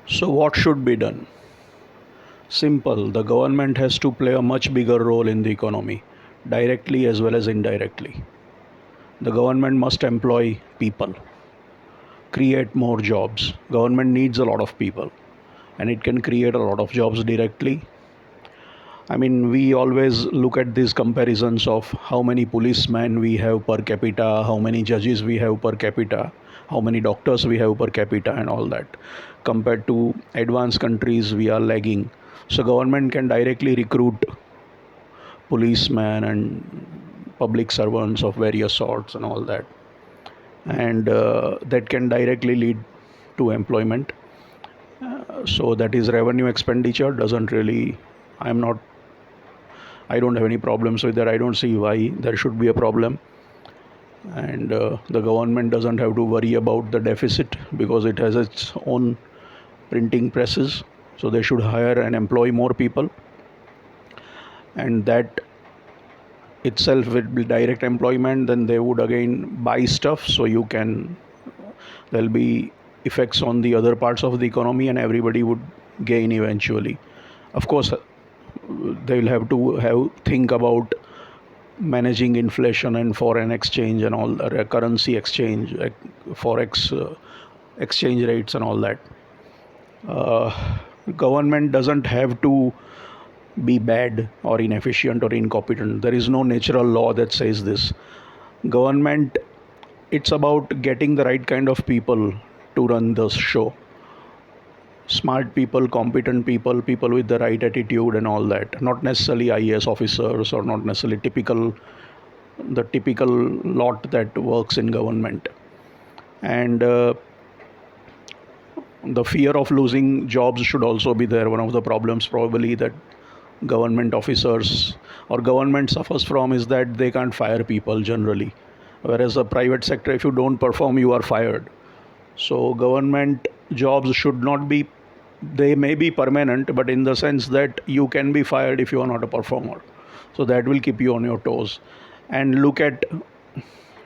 So, what should be done? Simple. The government has to play a much bigger role in the economy, directly as well as indirectly. The government must employ people, create more jobs. Government needs a lot of people, and it can create a lot of jobs directly. I mean, we always look at these comparisons of how many policemen we have per capita, how many judges we have per capita, how many doctors we have per capita, and all that. Compared to advanced countries, we are lagging. So, government can directly recruit policemen and public servants of various sorts and all that, and that can directly lead to employment. So, that is revenue expenditure. Doesn't really. I'm not I don't have any problems with that. I don't see why there should be a problem. And the government doesn't have to worry about the deficit because it has its own printing presses. So they should hire and employ more people. And that itself will be direct employment. Then they would again buy stuff. So there'll be effects on the other parts of the economy and everybody would gain eventually. Of course, they will have to think about managing inflation and foreign exchange and all currency exchange, forex exchange rates and all that. Government doesn't have to be bad or inefficient or incompetent. There is no natural law that says this. Government, it's about getting the right kind of people to run the show. Smart people, competent people, people with the right attitude and all that. Not necessarily IAS officers or not necessarily the typical lot that works in government. And the fear of losing jobs should also be there. One of the problems probably that government officers or government suffers from is that they can't fire people generally. Whereas the private sector, if you don't perform, you are fired. So government jobs should not be, they may be permanent, but in the sense that you can be fired if you are not a performer. So that will keep you on your toes. And look at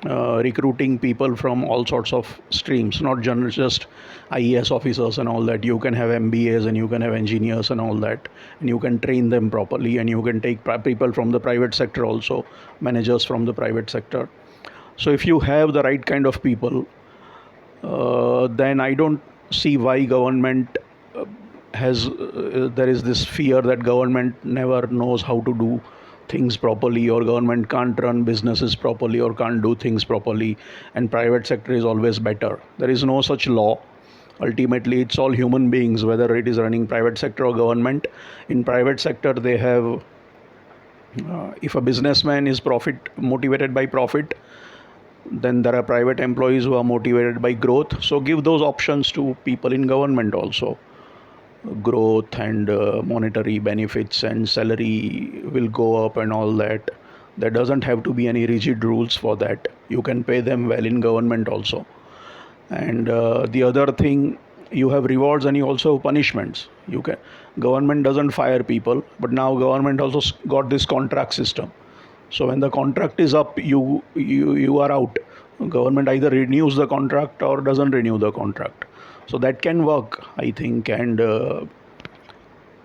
recruiting people from all sorts of streams, not just IAS officers and all that. You can have MBAs and you can have engineers and all that, and you can train them properly, and you can take people from the private sector also, managers from the private sector. So if you have the right kind of people, then I don't see why government there is this fear that government never knows how to do things properly, or government can't run businesses properly or can't do things properly, and private sector is always better. There is no such law. Ultimately, it's all human beings, whether it is running private sector or government. In private sector, they have if a businessman is motivated by profit, then there are private employees who are motivated by growth. So give those options to people in government also. Growth and monetary benefits and salary will go up and all that. There doesn't have to be any rigid rules for that. You can pay them well in government also. And the other thing, you have rewards and you also have punishments. Government doesn't fire people, but now government also got this contract system. So when the contract is up, you are out. Government either renews the contract or doesn't renew the contract. So that can work, I think. And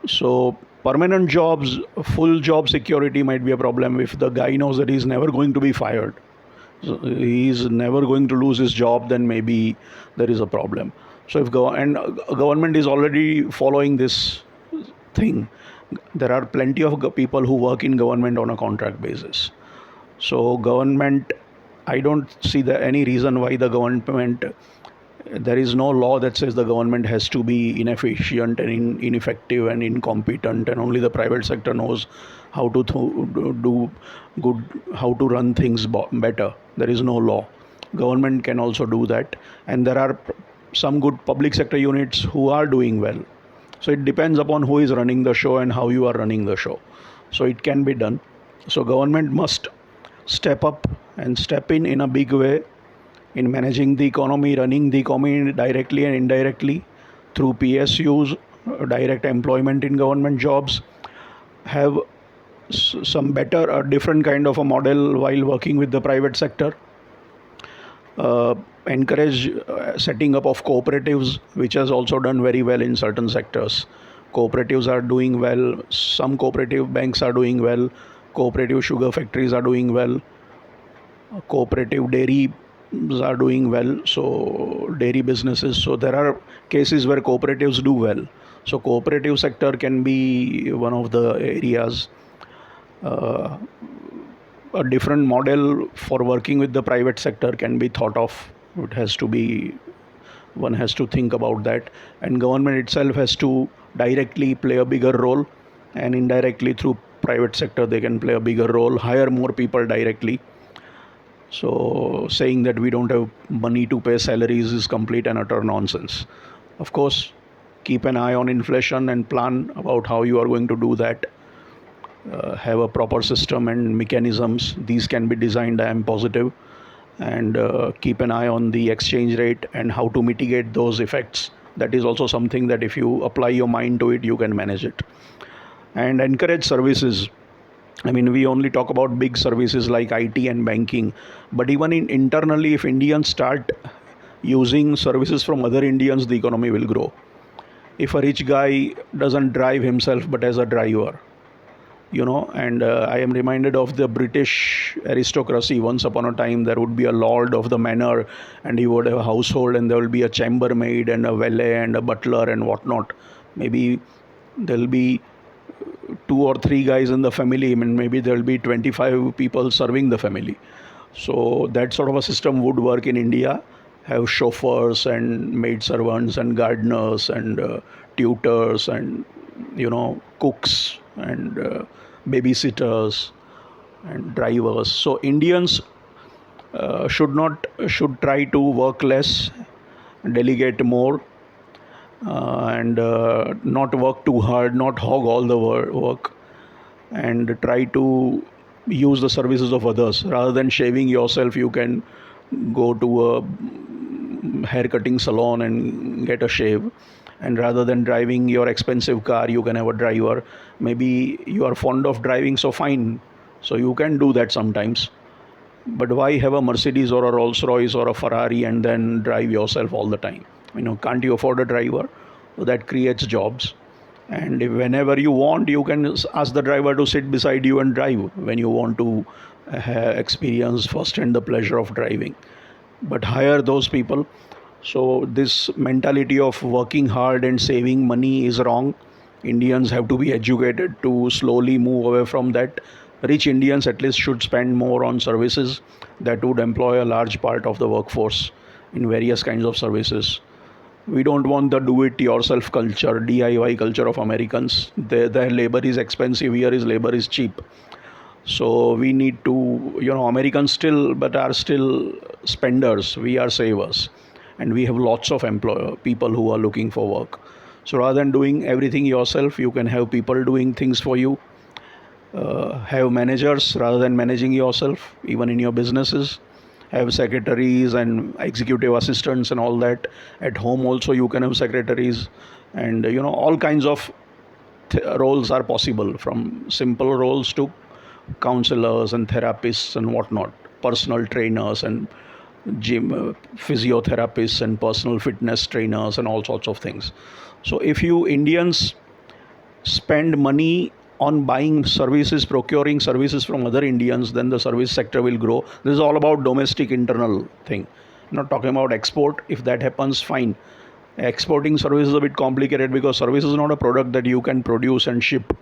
so permanent jobs, full job security might be a problem if the guy knows that he's never going to be fired. So he's never going to lose his job, then maybe there is a problem. So if government is already following this thing, there are plenty of people who work in government on a contract basis. So government, I don't see any reason why the government, there is no law that says the government has to be inefficient and ineffective and incompetent, and only the private sector knows how to do good, how to run things better. There is no law. Government can also do that, and there are some good public sector units who are doing well. So it depends upon who is running the show and how you are running the show. So it can be done. So government must step up and step in a big way in managing the economy, running the economy directly and indirectly through PSUs, direct employment in government jobs, have some better, different kind of a model while working with the private sector. encourage setting up of cooperatives, which has also done very well in certain sectors. Cooperatives are doing well. Some cooperative banks are doing well. Cooperative sugar factories are doing well. Cooperative dairy are doing well. So dairy businesses. So there are cases where cooperatives do well. So cooperative sector can be one of the areas. Uh, a different model for working with the private sector can be thought of. It has to be, one has to think about that, and government itself has to directly play a bigger role, and indirectly through private sector they can play a bigger role, hire more people directly. So saying that we don't have money to pay salaries is complete and utter nonsense. Of course, keep an eye on inflation and plan about how you are going to do that. Have a proper system and mechanisms. These can be designed, I am positive. And keep an eye on the exchange rate and how to mitigate those effects. That is also something that if you apply your mind to it, you can manage it. And encourage services. I mean, we only talk about big services like IT and banking, but even internally, if Indians start using services from other Indians, the economy will grow. If a rich guy doesn't drive himself but as a driver, and I am reminded of the British aristocracy. Once upon a time there would be a lord of the manor, and he would have a household, and there will be a chambermaid and a valet and a butler and whatnot. Maybe there'll be two or three guys in the family. I mean, maybe there'll be 25 people serving the family. So that sort of a system would work in India. Have chauffeurs and maid servants and gardeners and tutors and cooks and babysitters and drivers. So Indians should try to work less, delegate more, and not work too hard, not hog all the work, and try to use the services of others. Rather than shaving yourself, you can go to a hair cutting salon and get a shave. And rather than driving your expensive car, you can have a driver. Maybe you are fond of driving, so fine, so you can do that sometimes. But why have a Mercedes or a Rolls Royce or a Ferrari and then drive yourself all the time? Can't you afford a driver? So that creates jobs. And whenever you want, you can ask the driver to sit beside you and drive when you want to experience firsthand the pleasure of driving. But hire those people. So this mentality of working hard and saving money is wrong. Indians have to be educated to slowly move away from that. Rich Indians at least should spend more on services that would employ a large part of the workforce in various kinds of services. We don't want the do-it-yourself culture, DIY culture of Americans. Their labor is expensive, here is labor is cheap. So we need to, Americans are still spenders. We are savers. And we have lots of people who are looking for work. So rather than doing everything yourself, you can have people doing things for you. Have managers rather than managing yourself, even in your businesses. Have secretaries and executive assistants and all that. At home also you can have secretaries, and all kinds of roles are possible, from simple roles to counselors and therapists and whatnot, personal trainers and gym physiotherapists and personal fitness trainers and all sorts of things. So if you Indians spend money on buying services, procuring services from other Indians, then the service sector will grow. This is all about domestic internal thing. I'm not talking about export. If that happens, fine. Exporting service is a bit complicated because service is not a product that you can produce and ship.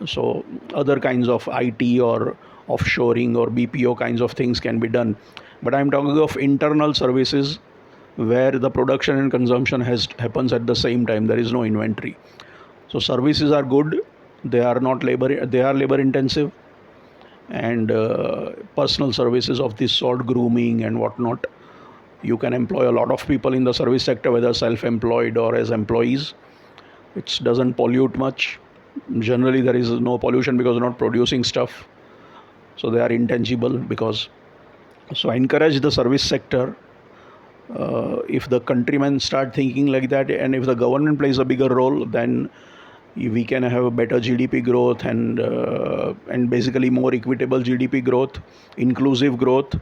So other kinds of IT or offshoring or BPO kinds of things can be done. But I'm talking of internal services where the production and consumption happens at the same time. There is no inventory. So services are good. They are labor intensive, and personal services of this sort, grooming and whatnot, you can employ a lot of people in the service sector, whether self-employed or as employees. It doesn't pollute much. Generally there is no pollution because they're not producing stuff, so they are intangible. So I encourage the service sector. If the countrymen start thinking like that, and if the government plays a bigger role, then we can have a better GDP growth and basically more equitable GDP growth, inclusive growth,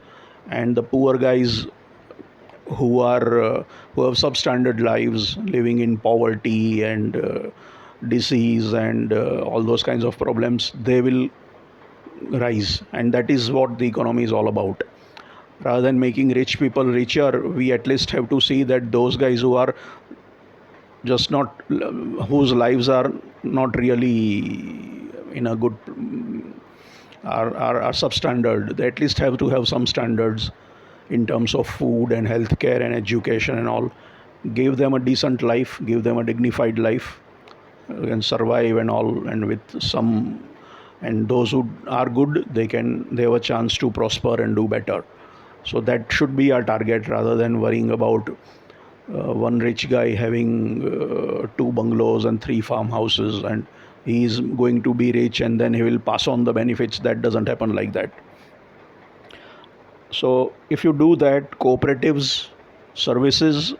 and the poor guys who have substandard lives, living in poverty and disease and all those kinds of problems, they will rise, and that is what the economy is all about. Rather than making rich people richer, we at least have to see that those guys who are just not, whose lives are not really in a good, are substandard, they at least have to have some standards in terms of food and healthcare and education and all. Give them a decent life, give them a dignified life, and survive and all, and with some, and those who are good, they have a chance to prosper and do better. So that should be our target, rather than worrying about one rich guy having two bungalows and three farmhouses, and he is going to be rich and then he will pass on the benefits. That doesn't happen like that. So if you do that, cooperatives, services,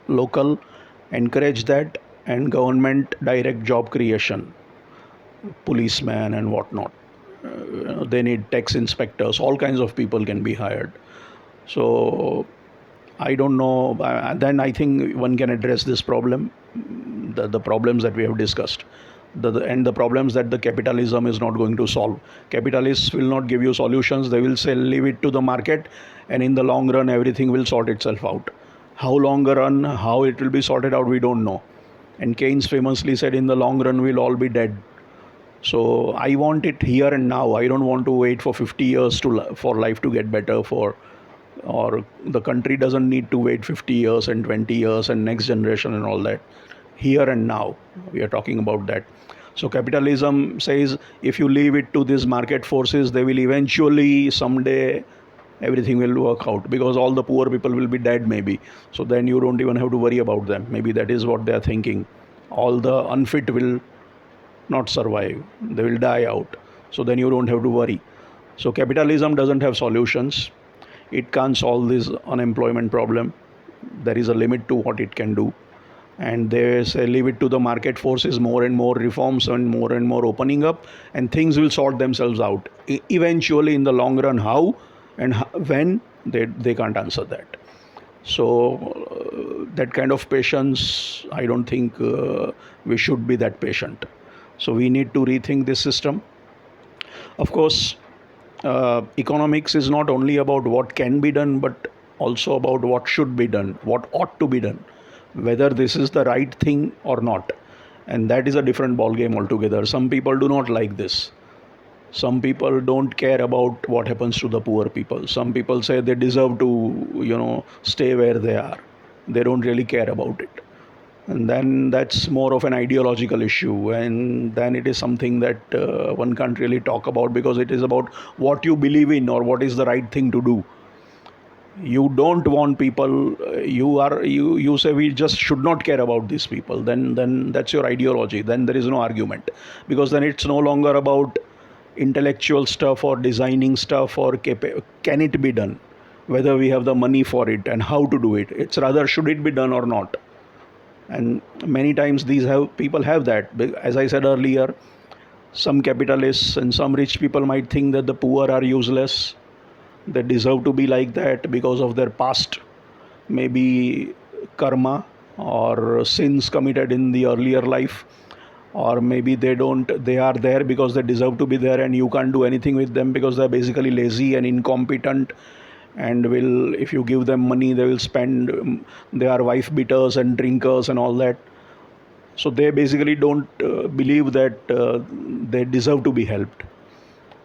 local, encourage that, and government direct job creation, policemen and whatnot. They need tax inspectors, all kinds of people can be hired. So I don't know. Then I think one can address this problem, the problems that we have discussed, and the problems that the capitalism is not going to solve. Capitalists will not give you solutions. They will say leave it to the market, and in the long run, everything will sort itself out. How long a run, how it will be sorted out, we don't know. And Keynes famously said, in the long run, we'll all be dead. So I want it here and now. I don't want to wait for 50 years for life to get better, or the country doesn't need to wait 50 years and 20 years and next generation and all that. Here and now, we are talking about that. So capitalism says if you leave it to these market forces, they will eventually someday everything will work out, because all the poor people will be dead maybe. So then you don't even have to worry about them. Maybe that is what they are thinking. All the unfit will not survive, they will die out. So then you don't have to worry. So capitalism doesn't have solutions. It can't solve this unemployment problem. There is a limit to what it can do. And they say leave it to the market forces, more and more reforms and more opening up, and things will sort themselves out. Eventually, in the long run, how and when, they can't answer that. So that kind of patience, I don't think we should be that patient. So we need to rethink this system. Of course, economics is not only about what can be done, but also about what should be done, what ought to be done, whether this is the right thing or not. And that is a different ball game altogether. Some people do not like this. Some people don't care about what happens to the poor people. Some people say they deserve to, stay where they are. They don't really care about it. And then that's more of an ideological issue. And then it is something that one can't really talk about, because it is about what you believe in or what is the right thing to do. You don't want people, you say we just should not care about these people, then that's your ideology. Then there is no argument, because then it's no longer about intellectual stuff or designing stuff or can it be done, whether we have the money for it and how to do it. It's rather, should it be done or not. And many times people have that. As I said earlier, some capitalists and some rich people might think that the poor are useless. They deserve to be like that because of their past, maybe karma or sins committed in the earlier life. Or maybe they are there because they deserve to be there, and you can't do anything with them because they're basically lazy and incompetent, and if you give them money, they will spend. They are wife beaters and drinkers and all that. So they basically don't believe that they deserve to be helped.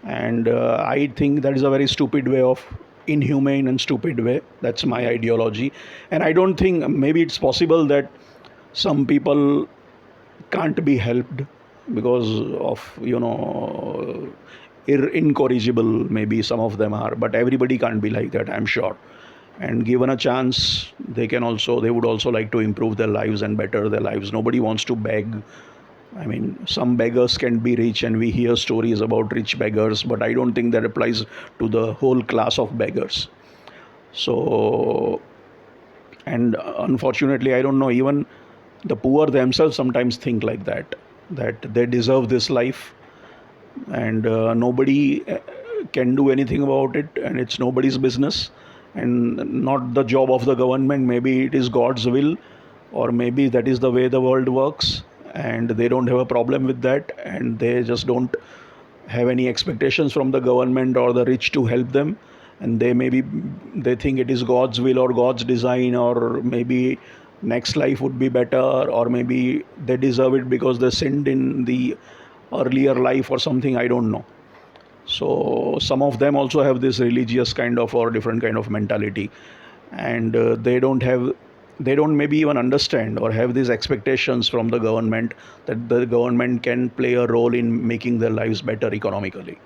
And I think that is a very stupid way of, inhumane and stupid way. That's my ideology. And I don't think, maybe it's possible that some people can't be helped because of, incorrigible, maybe some of them are, but everybody can't be like that, I'm sure. And given a chance, they would also like to improve their lives and better their lives. Nobody wants to beg. I mean, some beggars can be rich, and we hear stories about rich beggars, but I don't think that applies to the whole class of beggars. So, and unfortunately, I don't know, even the poor themselves sometimes think like that they deserve this life, and nobody can do anything about it, and it's nobody's business. and not the job of the government. Maybe it is God's will, or maybe that is the way the world works, and they don't have a problem with that, and they just don't have any expectations from the government or the rich to help them, and they think it is God's will or God's design, or maybe next life would be better, or maybe they deserve it because they sinned in the earlier life or something. I don't know. So some of them also have this religious kind of or different kind of mentality, and they don't maybe even understand or have these expectations from the government that the government can play a role in making their lives better economically.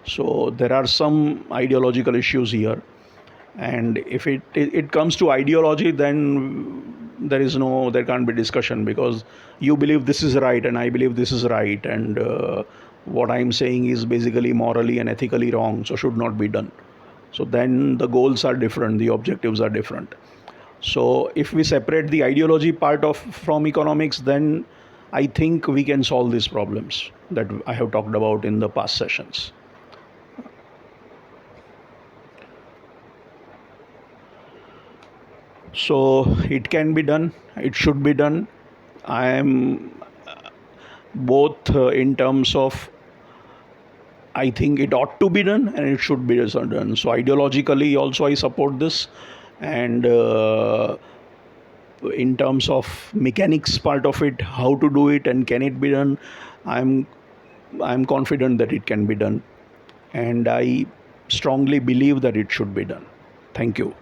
So there are some ideological issues here, and if it comes to ideology, then there can't be discussion, because you believe this is right and I believe this is right, and what I'm saying is basically morally and ethically wrong, so should not be done. So then the goals are different, the objectives are different. So if we separate the ideology part of from economics, then I think we can solve these problems that I have talked about in the past sessions. So it can be done, it should be done. I am both in terms of I think it ought to be done and it should be done. So ideologically also I support this, and in terms of mechanics part of it, how to do it and can it be done, I'm I'm confident that it can be done, and I strongly believe that it should be done. Thank you.